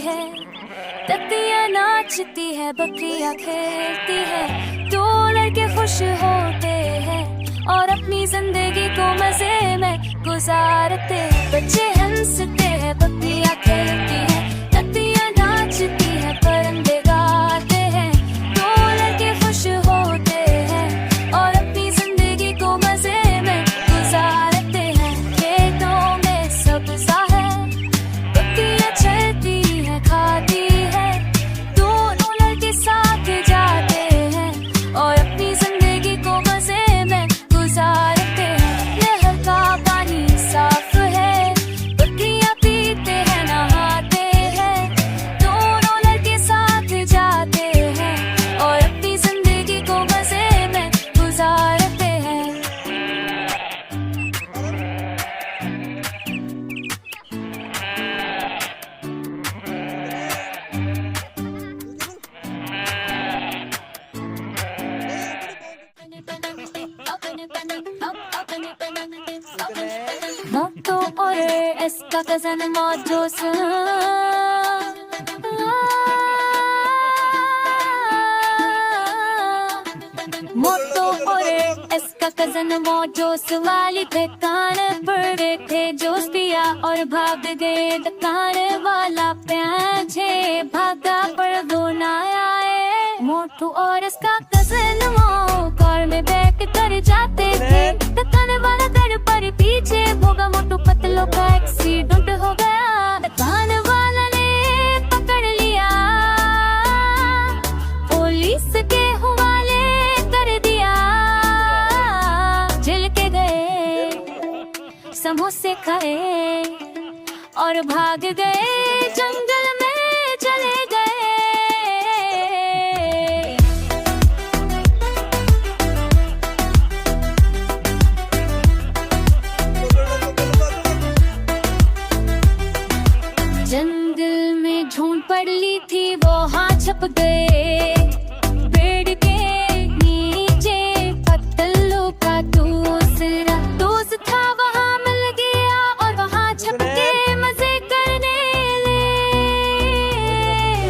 हैं, तख्तियाँ नाचती है, बकरियाँ खेलती है, दो लड़के खुश होते हैं और अपनी जिंदगी को मजे में गुजारते हैं। बच्चे हंसते हैं, बकरियाँ खेलती है, तख्तियाँ नाचती है, परिंदे गाते हैं, दो लड़के खुश होते हैं और अपनी जिंदगी को मजे में गुजारते हैं। खेतों में सब्जा है, बकरियाँ चलती है, खाती है, दोनों लड़के साथ जाते हैं और अपनी जिंदगी को मजे में गुजारते हैं। नहर का पानी साफ है, बकरियाँ पीते हैं, नहाते हैं, दोनों लड़के साथ जाते हैं और अपनी जिंदगी को मजे में गुजारते हैं। मोटू और इसका कजन मौजू मोटू और इसका कजन मौजूस वाली दुकान पर बैठे, जूस पिया और भाग गए। दुकान वाला पीछे भागा पर वो ना आए। मोटू और इसका कजन कार में बैठ कर जाते थे, दुकान वाला घर पर पीछे भोगा। मोटू पतलों का एक्सीडेंट हो गया, दुकान वाला ने पकड़ लिया, पुलिस के हवाले कर दिया। जेल के गए, समोसे खाए और भाग गए, जंगल में चले गए। जंगल में झूठ पड़ ली थी, वो हाथ छप गए। पेड़ के नीचे पत्तलों का दूसरा दोस्त था, वहाँ मिल गया और वहाँ छप के मजे करने ले।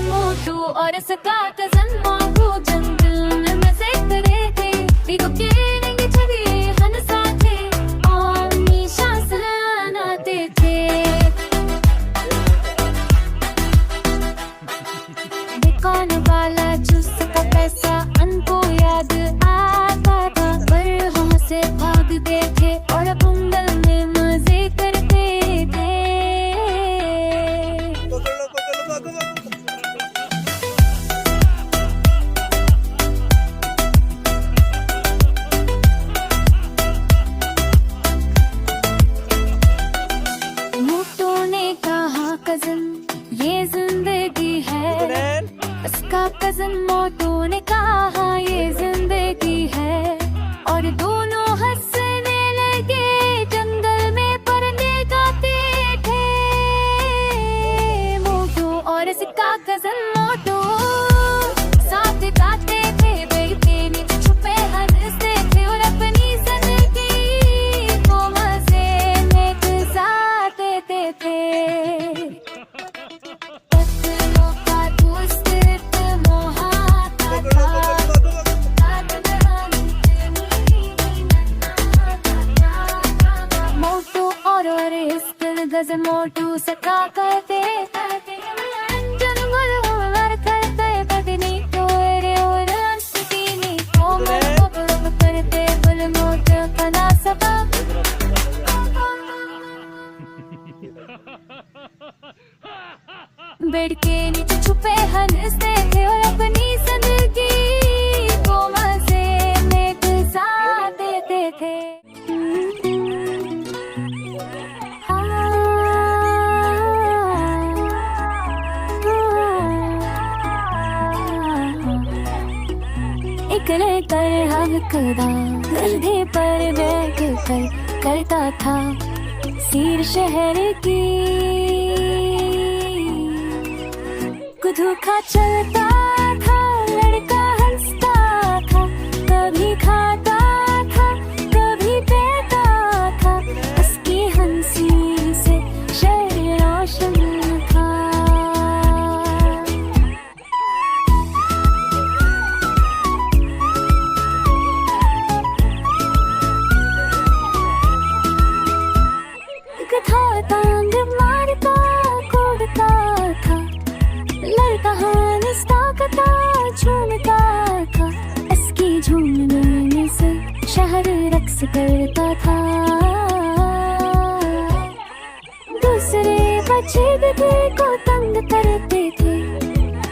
मोटू और इसका कजन मोटू जंगल में मजे कर रहे थे, बिगो के रंग छवि हंसाते और निशा सुनाते थे। दुकान वाला जूस का पैसा उनको याद आता था, पर वहाँ से भाग गए थे और जंगल में मजे करते थे। मोटू ने कहा कजन ये जिंदगी है, इसका कजन मोटू ने कहा ये जिंदगी है, और दोनों हंसने लगे। जंगल में परिंदे गाते थे, मोटू और इसका कजन मोटू साथ गाते थे, बैठे नीचे छुपे हंसते थे और अपनी जिंदगी को मजे में गुजारते थे। गजन मोटू सका करते जंगल होलर करते बदनी तोरे और अंतनी को मन करते बुल मोट कला सबक। बेड के नीचे छुपे हंसते थे और अपनी जिंदगी को मजे में गुजारते थे। निकले कर हकदा गधे पर बैठ कर करता था सीर शहर की। कुधूखा चलता था, लड़का हंसता था, कभी खाता था कभी पीता था, उसकी हंसी से शहर रोशन था। कथा टांग मारता कूदता था, लड़का हंसता कथा झूमता था, इसकी झूमने से शहर रक्स करता था। दूसरे बच्चे भी थे को तंग करते थे,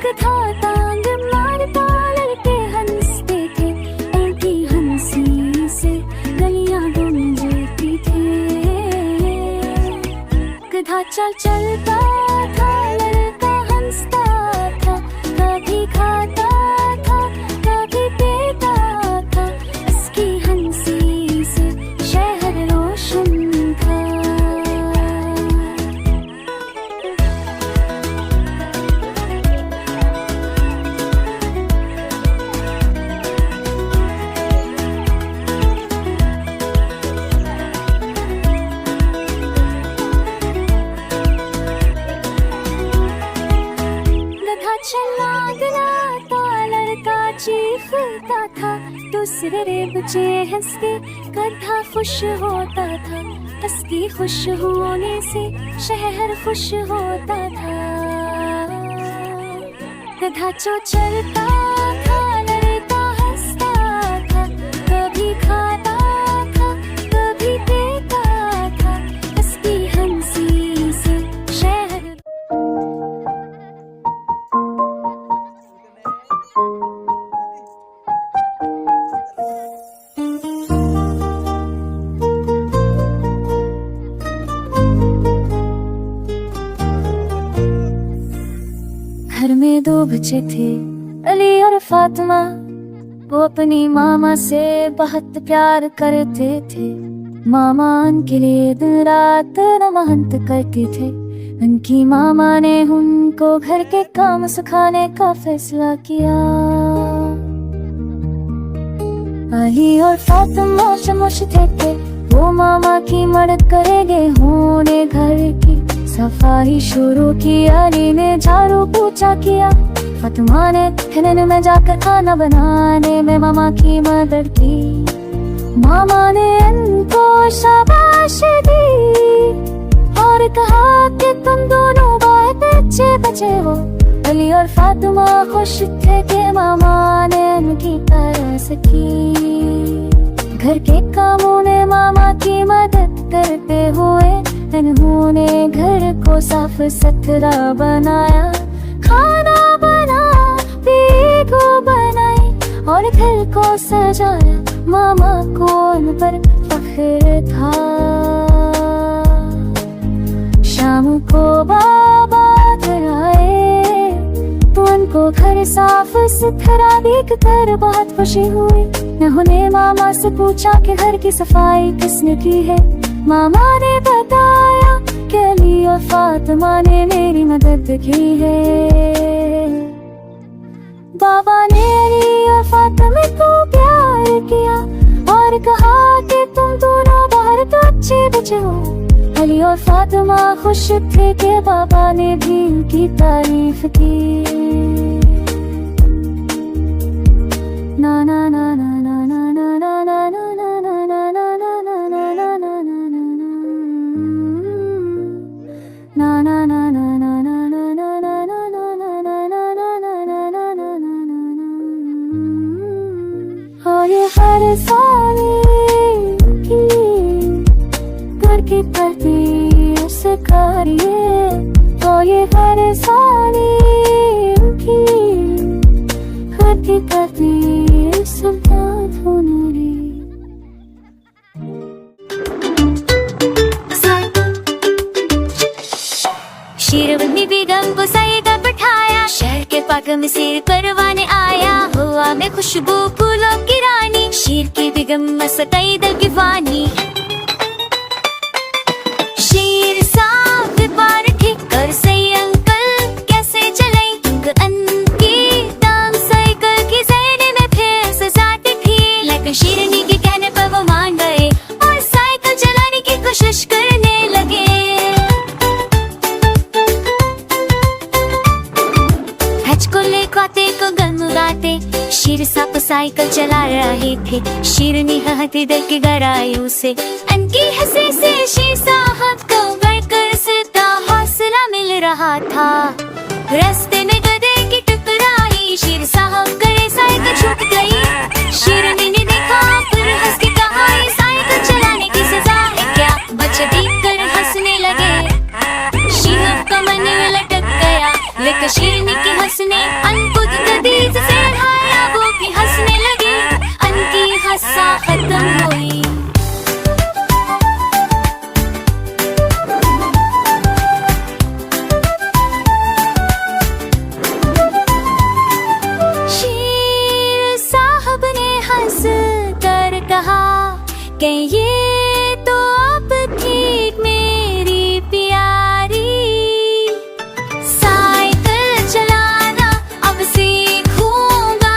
कथा टांग मारता लड़के हंसते थे, उनकी हंसी से गलियां गूंजती थी। गधा चल चलता था, लड़का हंसता था, कभी खाता था कभी पीता था, इसकी हंसी से शहर रोशन था। चला गलाता लड़का चीखता था, दूसरे बच्चे हंस के गधा खुश होता था, इसकी खुश होने से शहर खुश होता था। गधा जो चलता था लड़का हंसता था, कभी खाता था कभी पीता था, इसकी हंसी से शहर। घर में दो बच्चे थे, अली और फातिमा। वो अपनी मामा से बहुत प्यार करते थे। मामा उनके लिए दिन रात मेहनत करते थे। उनकी मामा ने उनको घर के काम सिखाने का फैसला किया। अली और फातिमा समझते थे वो मामा की मदद करेंगे। होने घर की सफाई शुरू की। अली ने झाड़ू पोछा किया, फातिमा ने किचन में जाकर खाना बनाने में मामा की मदद की। मामा ने उनको शाबाशी दी और कहा कि तुम दोनों बहुत अच्छे बच्चे हो। अली और फातिमा खुश थे कि मामा ने उनकी तरस की। घर के कामों ने मामा की मदद करते हुए उन्होंने घर को साफ सुथरा बनाया। खाना बना, पीको बनाई और घर को सजाया। मामा को उन पर फख्र था। शाम को बाबा घर आए तो उनको घर साफ सुथरा देखकर बहुत खुशी हुई। उन्होंने मामा से पूछा कि घर की सफाई किसने की है। मामा ने बताया कि अली और फातिमा ने मेरी मदद की है। बाबा ने अली और फातिमा को प्यार किया और कहा कि तुम दोनों बहुत अच्छे बच्चे हो। अली और फातिमा खुश थे कि बाबा ने भी उनकी तारीफ की। ना ना ना ना ना ना ना ना ना ना ना ना ना ना ना और हर साल की घर की तरतीब से करिए। और ये हर साल की घर की तरतीब से बात होने। शेरवनी बेगम को सायेगा बैठाया, शहर के पाक में सिर करवाने आया। हुआ में खुशबू फूलों की रानी, शेर की बेगम मसताई दल की वानी। शेर साहब व्यापार ठीक कर सही अंकल कैसे चलाई। उनकी दाम साइकिल की ज़ैने में फिर सजाती थी। लेकिन शेरनी के कहने पर वो मान गए और साइकिल चलाने की कोशिश करने लगे। को गनगाते शेर साहब साइकिल चला रहे थे। शेरनी हाथी दल के घर आई उसे, उनकी हंसी से शेर साहब को रास्ते में गधे की टकराई, शेर साहब गए साइकिल छूट गई। शेरनी ने देखा फिर हंस के कहा, ये साइकिल चलाने की सजा है क्या? बच्चे देख कर हंसने लगे, शेर का मन लटक गया। लेकर शेरनी के हंसने अनबुद्ध गधी से हारा, वो भी हंसने लगे, अनकी हंसा खत्म हुई। कहा कि ये तो अब ठीक मेरी प्यारी, साइकिल चलाना अब सीखूंगा,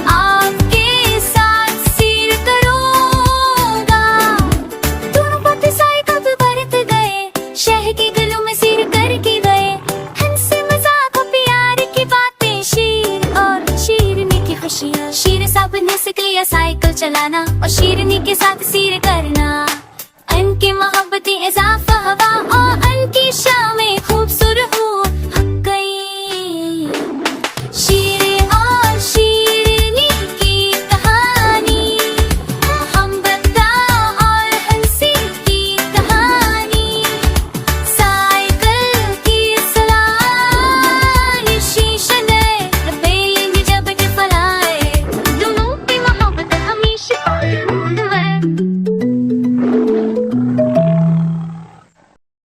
आपके साथ सैर करूंगा। दोनों पति साइकिल पे बरत गए, शहर के गलों में सैर करके गए। हंसी मजाक और प्यार की बातें, शेर और शेरनी की खुशियाँ। शेर साहब ने सीख लिया साइकिल चलाना और शेरनी के साथ सैर करना, उनकी मोहब्बतें इजाफा हवा और